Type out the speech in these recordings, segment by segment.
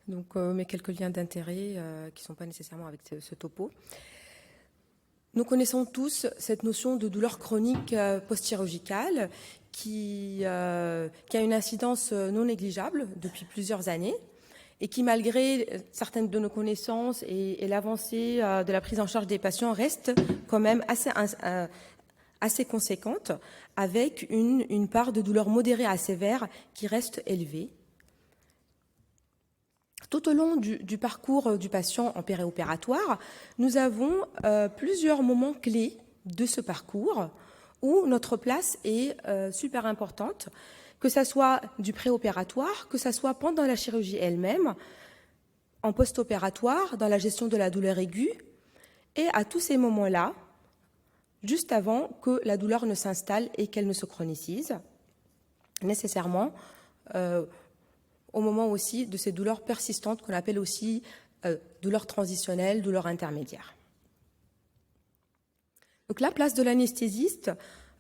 Donc, mais quelques liens d'intérêt qui ne sont pas nécessairement avec ce topo. Nous connaissons tous cette notion de douleur chronique post-chirurgicale qui a une incidence non négligeable depuis plusieurs années et qui, malgré certaines de nos connaissances et l'avancée de la prise en charge des patients, reste quand même assez conséquente, avec une part de douleur modérée à sévère qui reste élevée. Tout au long du parcours du patient en périopératoire, nous avons plusieurs moments clés de ce parcours où notre place est super importante, que ce soit du préopératoire, que ce soit pendant la chirurgie elle-même, en post-opératoire, dans la gestion de la douleur aiguë, et à tous ces moments-là, juste avant que la douleur ne s'installe et qu'elle ne se chronicise, nécessairement au moment aussi de ces douleurs persistantes qu'on appelle aussi douleurs transitionnelles, douleurs intermédiaires. Donc la place de l'anesthésiste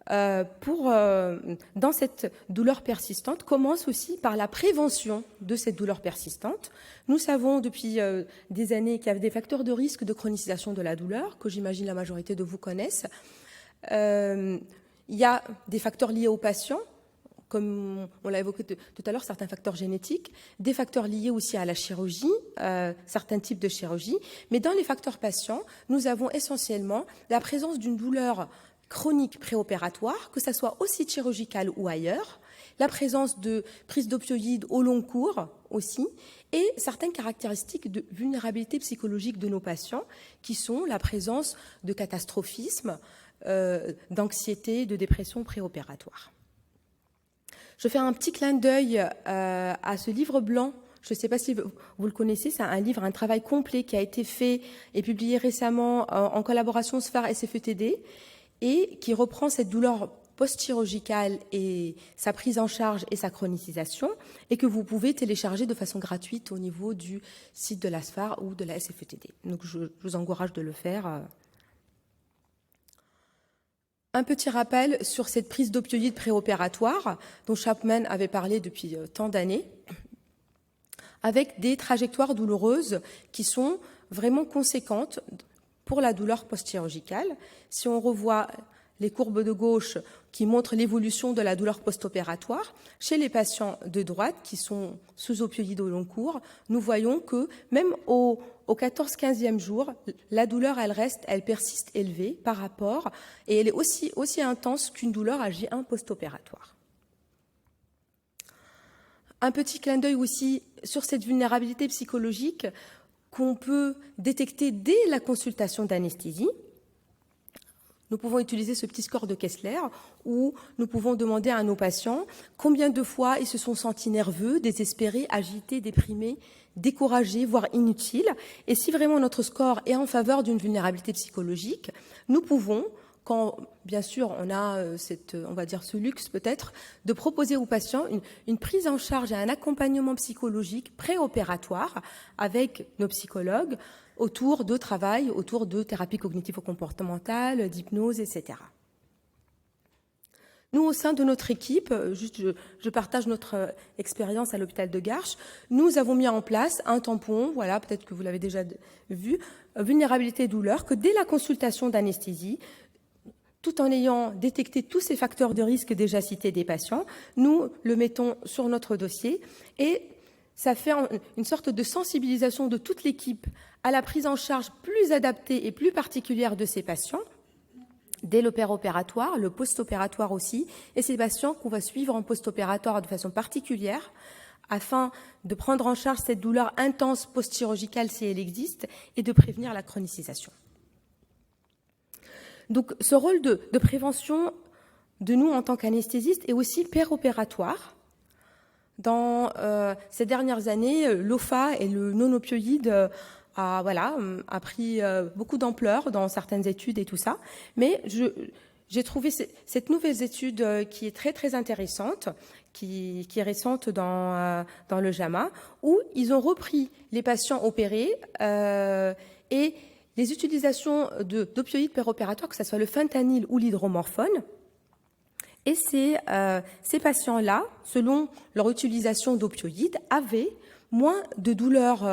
dans cette douleur persistante commence aussi par la prévention de cette douleur persistante. Nous savons depuis des années qu'il y a des facteurs de risque de chronicisation de la douleur, que j'imagine la majorité de vous connaissent. Il y a des facteurs liés aux patients, comme on l'a évoqué tout à l'heure, certains facteurs génétiques, des facteurs liés aussi à la chirurgie, certains types de chirurgie. Mais dans les facteurs patients, nous avons essentiellement la présence d'une douleur chronique préopératoire, que ce soit aussi chirurgicale ou ailleurs, la présence de prise d'opioïdes au long cours aussi, et certaines caractéristiques de vulnérabilité psychologique de nos patients, qui sont la présence de catastrophisme, d'anxiété, de dépression préopératoire. Je fais un petit clin d'œil à ce livre blanc. Je ne sais pas si vous le connaissez, c'est un livre, un travail complet qui a été fait et publié récemment en collaboration SPHAR-SFETD et qui reprend cette douleur post-chirurgicale et sa prise en charge et sa chronicisation et que vous pouvez télécharger de façon gratuite au niveau du site de la SPHAR ou de la SFETD. Donc je vous encourage de le faire. Un petit rappel sur cette prise d'opioïdes préopératoire dont Chapman avait parlé depuis tant d'années, avec des trajectoires douloureuses qui sont vraiment conséquentes pour la douleur post-chirurgicale. Si on revoit les courbes de gauche qui montrent l'évolution de la douleur post-opératoire, chez les patients de droite qui sont sous opioïdes au long cours, nous voyons que même au 14-15e jour, la douleur, elle persiste élevée par rapport, et elle est aussi intense qu'une douleur à J1 post-opératoire. Un petit clin d'œil aussi sur cette vulnérabilité psychologique qu'on peut détecter dès la consultation d'anesthésie. Nous pouvons utiliser ce petit score de Kessler où nous pouvons demander à nos patients combien de fois ils se sont sentis nerveux, désespérés, agités, déprimés, découragés, voire inutiles. Et si vraiment notre score est en faveur d'une vulnérabilité psychologique, nous pouvons, quand bien sûr on a on va dire ce luxe peut-être, de proposer aux patients une prise en charge et un accompagnement psychologique préopératoire avec nos psychologues, autour de travail, autour de thérapie cognitivo-comportementale, d'hypnose, etc. Nous, au sein de notre équipe, je partage notre expérience à l'hôpital de Garches, nous avons mis en place un tampon, voilà, peut-être que vous l'avez déjà vu, vulnérabilité et douleur, que dès la consultation d'anesthésie, tout en ayant détecté tous ces facteurs de risque déjà cités des patients, nous le mettons sur notre dossier et ça fait une sorte de sensibilisation de toute l'équipe à la prise en charge plus adaptée et plus particulière de ces patients, dès le péropératoire, le post-opératoire aussi, et ces patients qu'on va suivre en post-opératoire de façon particulière, afin de prendre en charge cette douleur intense post-chirurgicale si elle existe, et de prévenir la chronicisation. Donc ce rôle de prévention de nous en tant qu'anesthésistes est aussi péropératoire. Dans ces dernières années, l'OFA et le non-opioïde a pris beaucoup d'ampleur dans certaines études et tout ça. Mais j'ai trouvé cette nouvelle étude qui est très, très intéressante, qui est récente dans le JAMA, où ils ont repris les patients opérés et les utilisations d'opioïdes péropératoires, que ce soit le fentanyl ou l'hydromorphone. Et ces patients-là, selon leur utilisation d'opioïdes, avaient moins de douleurs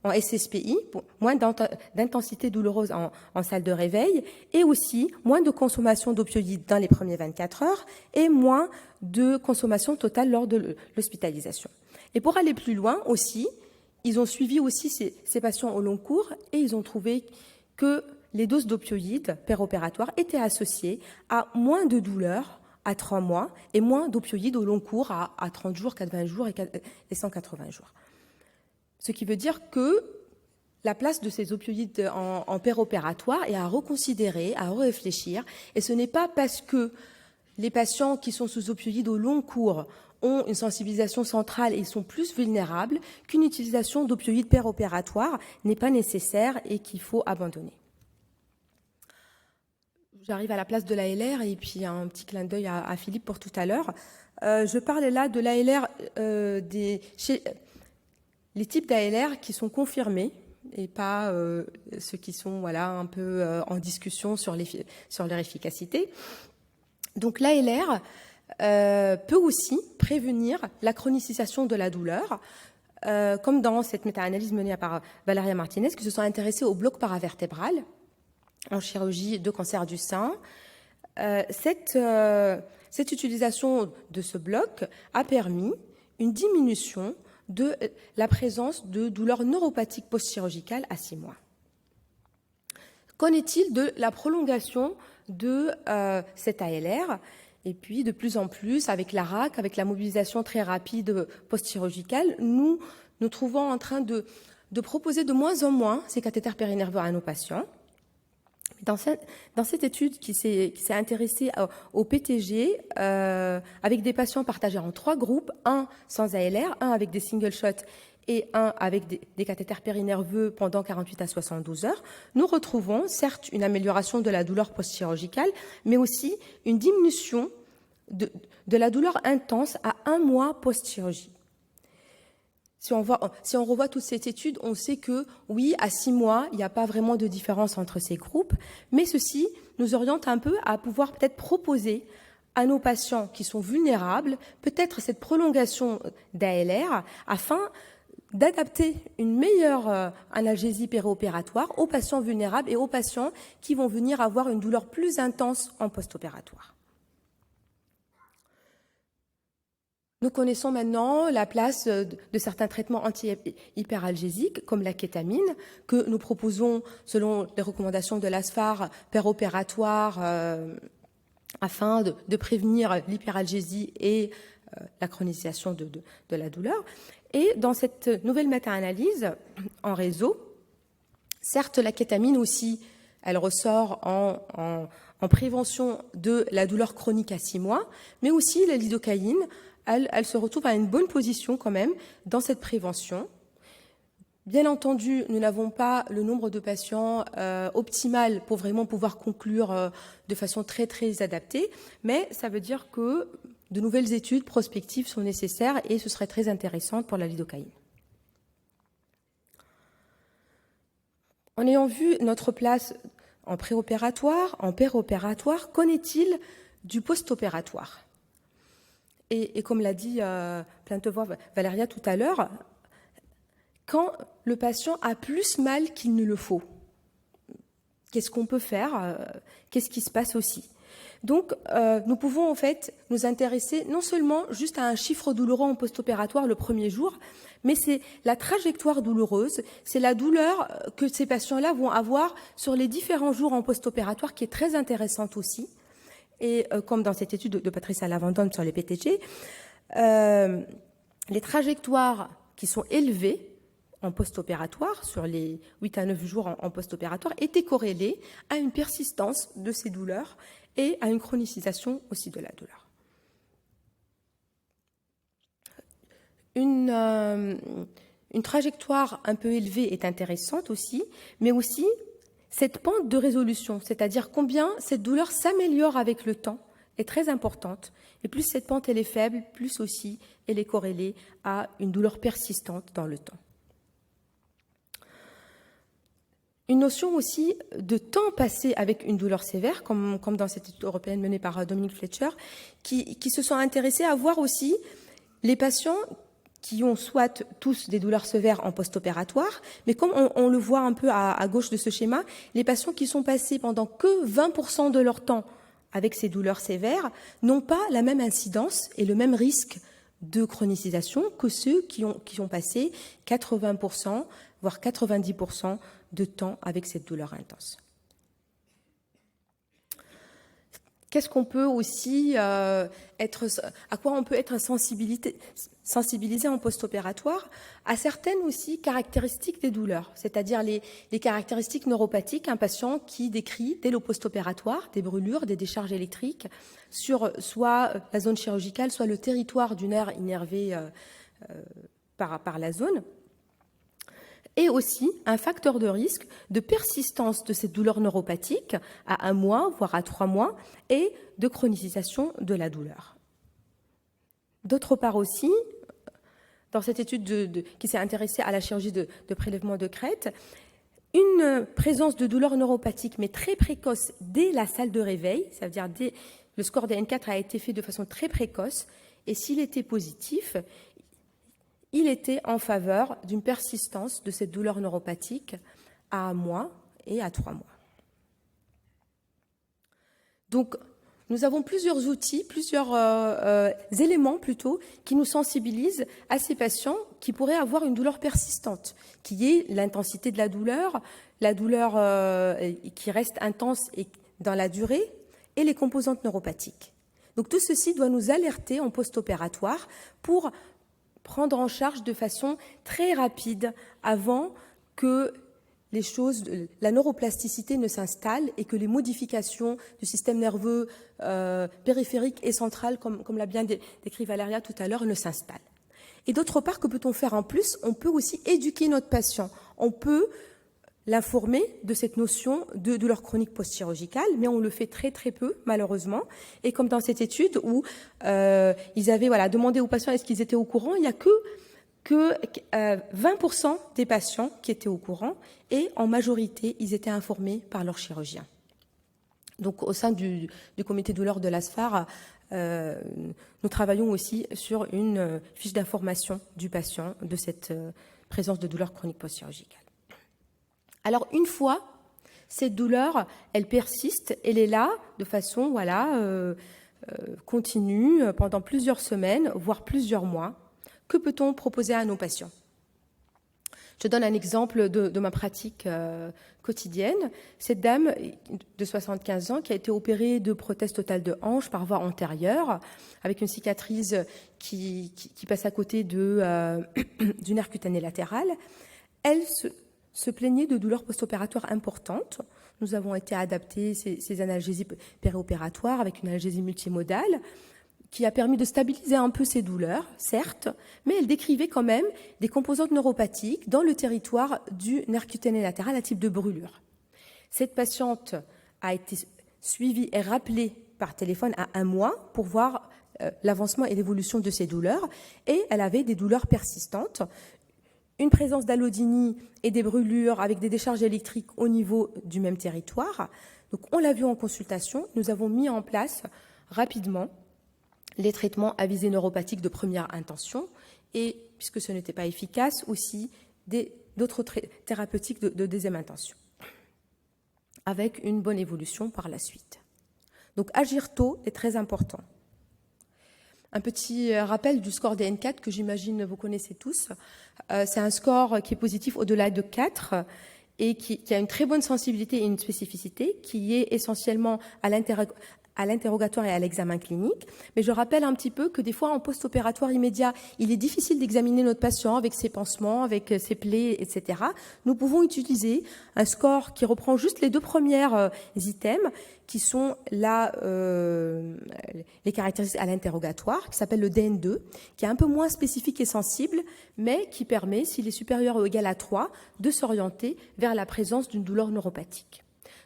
en SSPI, moins d'intensité douloureuse en salle de réveil, et aussi moins de consommation d'opioïdes dans les premiers 24 heures et moins de consommation totale lors de l'hospitalisation. Et pour aller plus loin aussi, ils ont suivi aussi ces patients au long cours et ils ont trouvé que les doses d'opioïdes péropératoires étaient associées à moins de douleurs à 3 mois et moins d'opioïdes au long cours à 30 jours, 80 jours et 180 jours. Ce qui veut dire que la place de ces opioïdes en péropératoire est à reconsidérer, à réfléchir. Et ce n'est pas parce que les patients qui sont sous opioïdes au long cours ont une sensibilisation centrale et ils sont plus vulnérables qu'une utilisation d'opioïdes péropératoires n'est pas nécessaire et qu'il faut abandonner. J'arrive à la place de l'ALR et puis un petit clin d'œil à Philippe pour tout à l'heure. Je parle là de l'ALR les types d'ALR qui sont confirmés et pas ceux qui sont un peu en discussion sur leur efficacité. Donc l'ALR peut aussi prévenir la chronicisation de la douleur, comme dans cette méta-analyse menée par Valeria Martinez, qui se sont intéressés au bloc paravertébral en chirurgie de cancer du sein. Cette utilisation de ce bloc a permis une diminution de la présence de douleurs neuropathiques post-chirurgicales à 6 mois. Qu'en est-il de la prolongation de cette ALR? Et puis, de plus en plus, avec la RAC, avec la mobilisation très rapide post-chirurgicale, nous nous trouvons en train de proposer de moins en moins ces cathéters périnerveux à nos patients. Dans cette étude qui s'est intéressée au PTG, avec des patients partagés en 3 groupes, un sans ALR, un avec des single shots et un avec des cathéters périnerveux pendant 48 à 72 heures, nous retrouvons certes une amélioration de la douleur post-chirurgicale, mais aussi une diminution de la douleur intense à 1 mois post-chirurgie. Si on revoit toute cette étude, on sait que, oui, à 6 mois, il n'y a pas vraiment de différence entre ces groupes, mais ceci nous oriente un peu à pouvoir peut-être proposer à nos patients qui sont vulnérables, peut-être cette prolongation d'ALR, afin d'adapter une meilleure analgésie périopératoire aux patients vulnérables et aux patients qui vont venir avoir une douleur plus intense en post-opératoire. Nous connaissons maintenant la place de certains traitements anti-hyperalgésiques, comme la kétamine, que nous proposons selon les recommandations de l'ASFAR péropératoire afin de prévenir l'hyperalgésie et la chronisation de la douleur. Et dans cette nouvelle méta-analyse en réseau, certes la kétamine aussi, elle ressort en prévention de la douleur chronique à 6 mois, mais aussi la lidocaïne, elle se retrouve à une bonne position quand même dans cette prévention. Bien entendu, nous n'avons pas le nombre de patients optimal pour vraiment pouvoir conclure de façon très très adaptée, mais ça veut dire que de nouvelles études prospectives sont nécessaires et ce serait très intéressant pour la lidocaïne. En ayant vu notre place en préopératoire, en péropératoire, qu'en est-il du post-opératoire ? Et comme l'a dit plein de voix Valeria tout à l'heure, quand le patient a plus mal qu'il ne le faut, qu'est-ce qu'on peut faire? Qu'est-ce qui se passe aussi? Donc, nous pouvons en fait nous intéresser non seulement juste à un chiffre douloureux en post-opératoire le premier jour, mais c'est la trajectoire douloureuse, c'est la douleur que ces patients-là vont avoir sur les différents jours en post-opératoire qui est très intéressante aussi. Et comme dans cette étude de Patricia Lavandone sur les PTG, les trajectoires qui sont élevées en post-opératoire, sur les 8 à 9 jours en post-opératoire, étaient corrélées à une persistance de ces douleurs et à une chronicisation aussi de la douleur. Une trajectoire un peu élevée est intéressante aussi, mais aussi cette pente de résolution, c'est-à-dire combien cette douleur s'améliore avec le temps, est très importante. Et plus cette pente elle est faible, plus aussi elle est corrélée à une douleur persistante dans le temps. Une notion aussi de temps passé avec une douleur sévère, comme dans cette étude européenne menée par Dominique Fletcher, qui se sont intéressés à voir aussi les patients qui ont soit tous des douleurs sévères en post-opératoire, mais comme on le voit un peu à gauche de ce schéma, les patients qui sont passés pendant que 20% de leur temps avec ces douleurs sévères n'ont pas la même incidence et le même risque de chronicisation que ceux qui ont passé 80%, voire 90% de temps avec cette douleur intense. Qu'est-ce qu'on peut aussi à quoi on peut être sensibilisé en post-opératoire? À certaines aussi caractéristiques des douleurs, c'est-à-dire les caractéristiques neuropathiques. Un patient qui décrit dès le post-opératoire des brûlures, des décharges électriques sur soit la zone chirurgicale, soit le territoire du nerf innervé par la zone. Et aussi un facteur de risque de persistance de cette douleur neuropathique à 1 mois, voire à 3 mois, et de chronicisation de la douleur. D'autre part aussi, dans cette étude qui s'est intéressée à la chirurgie de prélèvement de crête, une présence de douleur neuropathique, mais très précoce dès la salle de réveil, ça veut dire le score DN4 a été fait de façon très précoce, et s'il était positif, il était en faveur d'une persistance de cette douleur neuropathique à 1 mois et à 3 mois. Donc, nous avons plusieurs outils, plusieurs éléments plutôt, qui nous sensibilisent à ces patients qui pourraient avoir une douleur persistante, qui est l'intensité de la douleur qui reste intense et dans la durée, et les composantes neuropathiques. Donc, tout ceci doit nous alerter en post-opératoire pour prendre en charge de façon très rapide avant que la neuroplasticité ne s'installe et que les modifications du système nerveux périphérique et central, comme l'a bien décrit Valéria tout à l'heure, ne s'installent. Et d'autre part, que peut-on faire en plus? On peut aussi éduquer notre patient. On peut l'informer de cette notion de douleur chronique post-chirurgicale, mais on le fait très très peu, malheureusement. Et comme dans cette étude où ils avaient demandé aux patients est-ce qu'ils étaient au courant, il n'y a que 20% des patients qui étaient au courant, et en majorité, ils étaient informés par leur chirurgien. Donc au sein du comité douleur de l'ASFAR, nous travaillons aussi sur une fiche d'information du patient de cette présence de douleur chronique post-chirurgicale. Alors, une fois, cette douleur, elle persiste, elle est là de façon continue pendant plusieurs semaines, voire plusieurs mois. Que peut-on proposer à nos patients? Je donne un exemple de ma pratique quotidienne. Cette dame de 75 ans qui a été opérée de prothèse totale de hanche par voie antérieure, avec une cicatrice qui passe à côté du nerf cutané latéral, elle se plaignait de douleurs post-opératoires importantes. Nous avons été adapter ces analgésies périopératoires avec une analgésie multimodale qui a permis de stabiliser un peu ses douleurs, certes, mais elle décrivait quand même des composantes neuropathiques dans le territoire du nerf cutané latéral à type de brûlure. Cette patiente a été suivie et rappelée par téléphone à 1 mois pour voir l'avancement et l'évolution de ses douleurs, et elle avait des douleurs persistantes, une présence d'allodynie et des brûlures avec des décharges électriques au niveau du même territoire. Donc on l'a vu en consultation, nous avons mis en place rapidement les traitements à visée neuropathique de première intention et, puisque ce n'était pas efficace, aussi d'autres thérapeutiques de deuxième intention, avec une bonne évolution par la suite. Donc agir tôt est très important. Un petit rappel du score DN4 que j'imagine vous connaissez tous. C'est un score qui est positif au-delà de 4 et qui a une très bonne sensibilité et une spécificité qui est essentiellement à l'interrogatoire et à l'examen clinique. Mais je rappelle un petit peu que des fois, en post-opératoire immédiat, il est difficile d'examiner notre patient avec ses pansements, avec ses plaies, etc. Nous pouvons utiliser un score qui reprend juste les 2 premières items, qui sont là les caractéristiques à l'interrogatoire, qui s'appelle le DN2, qui est un peu moins spécifique et sensible, mais qui permet, s'il est supérieur ou égal à 3, de s'orienter vers la présence d'une douleur neuropathique.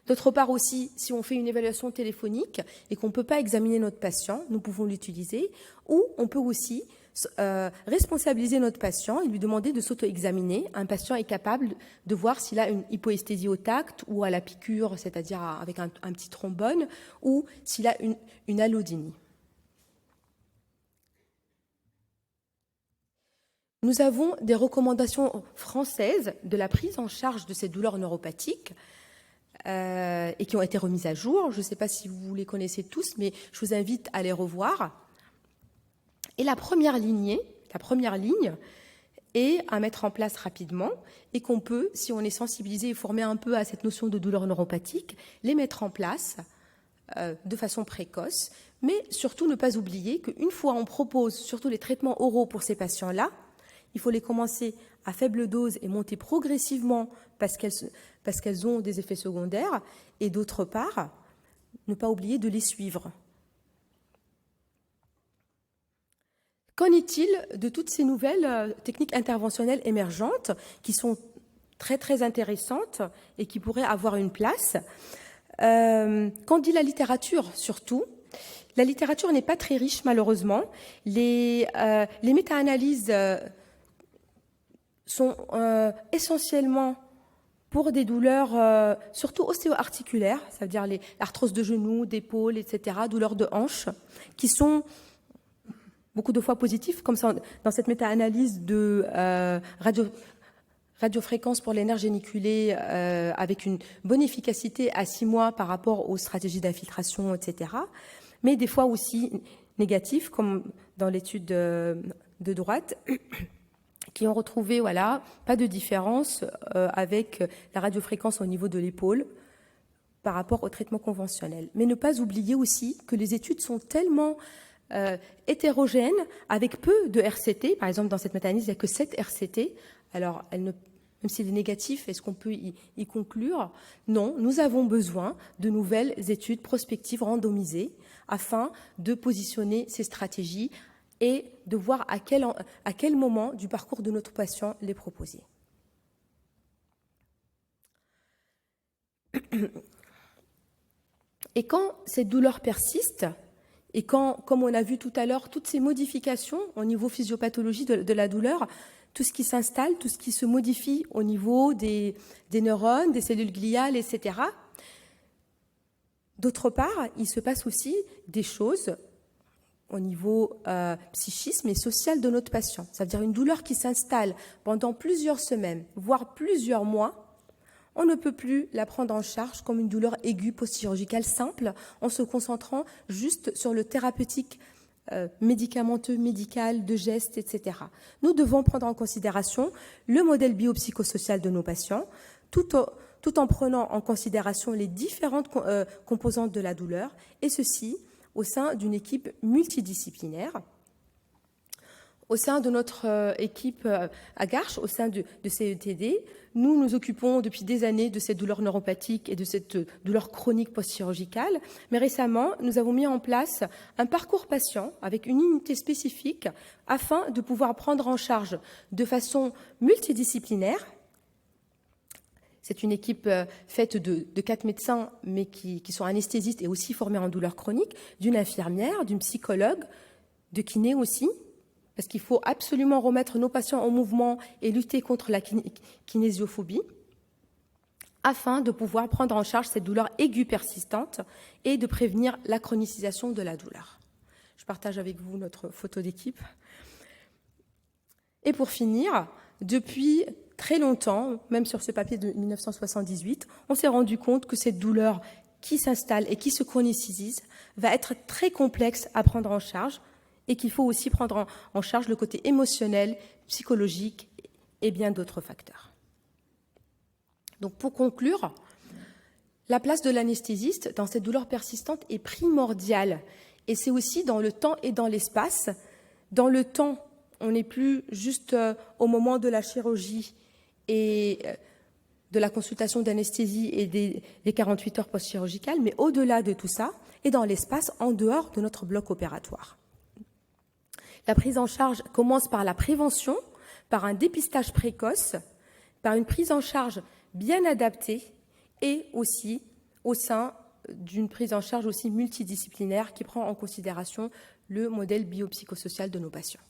D'autre part aussi, si on fait une évaluation téléphonique et qu'on ne peut pas examiner notre patient, nous pouvons l'utiliser, ou on peut aussi responsabiliser notre patient et lui demander de s'auto-examiner. Un patient est capable de voir s'il a une hypoesthésie au tact ou à la piqûre, c'est-à-dire avec un petit trombone, ou s'il a une allodynie. Nous avons des recommandations françaises de la prise en charge de ces douleurs neuropathiques et qui ont été remises à jour. Je ne sais pas si vous les connaissez tous, mais je vous invite à les revoir. Et la première ligne est à mettre en place rapidement et qu'on peut, si on est sensibilisé et formé un peu à cette notion de douleur neuropathique, les mettre en place de façon précoce, mais surtout ne pas oublier qu'une fois on propose surtout les traitements oraux pour ces patients-là, il faut les commencer à faible dose et monter progressivement parce qu'elles ont des effets secondaires, et d'autre part, ne pas oublier de les suivre. Qu'en est-il de toutes ces nouvelles techniques interventionnelles émergentes qui sont très très intéressantes et qui pourraient avoir une place? Qu'en dit la littérature surtout? La littérature n'est pas très riche malheureusement. Les méta-analyses sont essentiellement pour des douleurs surtout ostéo-articulaires, ça veut dire l'arthrose de genoux, d'épaule, etc., douleurs de hanches, qui sont beaucoup de fois positives, comme ça, dans cette méta-analyse de radiofréquence pour les nerfs géniculés avec une bonne efficacité à 6 mois par rapport aux stratégies d'infiltration, etc., mais des fois aussi négatifs, comme dans l'étude de droite, qui ont retrouvé, voilà, pas de différence avec la radiofréquence au niveau de l'épaule par rapport au traitement conventionnel. Mais ne pas oublier aussi que les études sont tellement hétérogènes, avec peu de RCT. Par exemple, dans cette méta-analyse, il n'y a que 7 RCT. Alors, même s'il est négatif, est-ce qu'on peut y conclure? Non, nous avons besoin de nouvelles études prospectives randomisées afin de positionner ces stratégies et de voir à quel moment du parcours de notre patient les proposer. Et quand cette douleur persiste, et quand, comme on a vu tout à l'heure, toutes ces modifications au niveau physiopathologie de la douleur, tout ce qui s'installe, tout ce qui se modifie au niveau des neurones, des cellules gliales, etc. D'autre part, il se passe aussi des choses au niveau psychisme et social de notre patient. Ça veut dire une douleur qui s'installe pendant plusieurs semaines, voire plusieurs mois. On ne peut plus la prendre en charge comme une douleur aiguë post-chirurgicale simple en se concentrant juste sur le thérapeutique médicamenteux, médical, de gestes, etc. Nous devons prendre en considération le modèle biopsychosocial de nos patients, tout en prenant en considération les différentes composantes de la douleur, et ceci au sein d'une équipe multidisciplinaire. Au sein de notre équipe à Garches, au sein de CETD, nous nous occupons depuis des années de cette douleur neuropathique et de cette douleur chronique post-chirurgicale. Mais récemment, nous avons mis en place un parcours patient avec une unité spécifique afin de pouvoir prendre en charge de façon multidisciplinaire. C'est une équipe faite de 4 médecins, mais qui sont anesthésistes et aussi formés en douleur chronique, d'une infirmière, d'une psychologue, de kiné aussi, parce qu'il faut absolument remettre nos patients en mouvement et lutter contre la kinésiophobie, afin de pouvoir prendre en charge cette douleur aiguë persistante et de prévenir la chronicisation de la douleur. Je partage avec vous notre photo d'équipe. Et pour finir, depuis très longtemps, même sur ce papier de 1978, on s'est rendu compte que cette douleur qui s'installe et qui se chronicise va être très complexe à prendre en charge, et qu'il faut aussi prendre en charge le côté émotionnel, psychologique et bien d'autres facteurs. Donc pour conclure, la place de l'anesthésiste dans cette douleur persistante est primordiale, et c'est aussi dans le temps et dans l'espace. Dans le temps, on n'est plus juste au moment de la chirurgie et de la consultation d'anesthésie et des 48 heures post-chirurgicales, mais au-delà de tout ça, et dans l'espace en dehors de notre bloc opératoire. La prise en charge commence par la prévention, par un dépistage précoce, par une prise en charge bien adaptée et aussi au sein d'une prise en charge aussi multidisciplinaire qui prend en considération le modèle biopsychosocial de nos patients.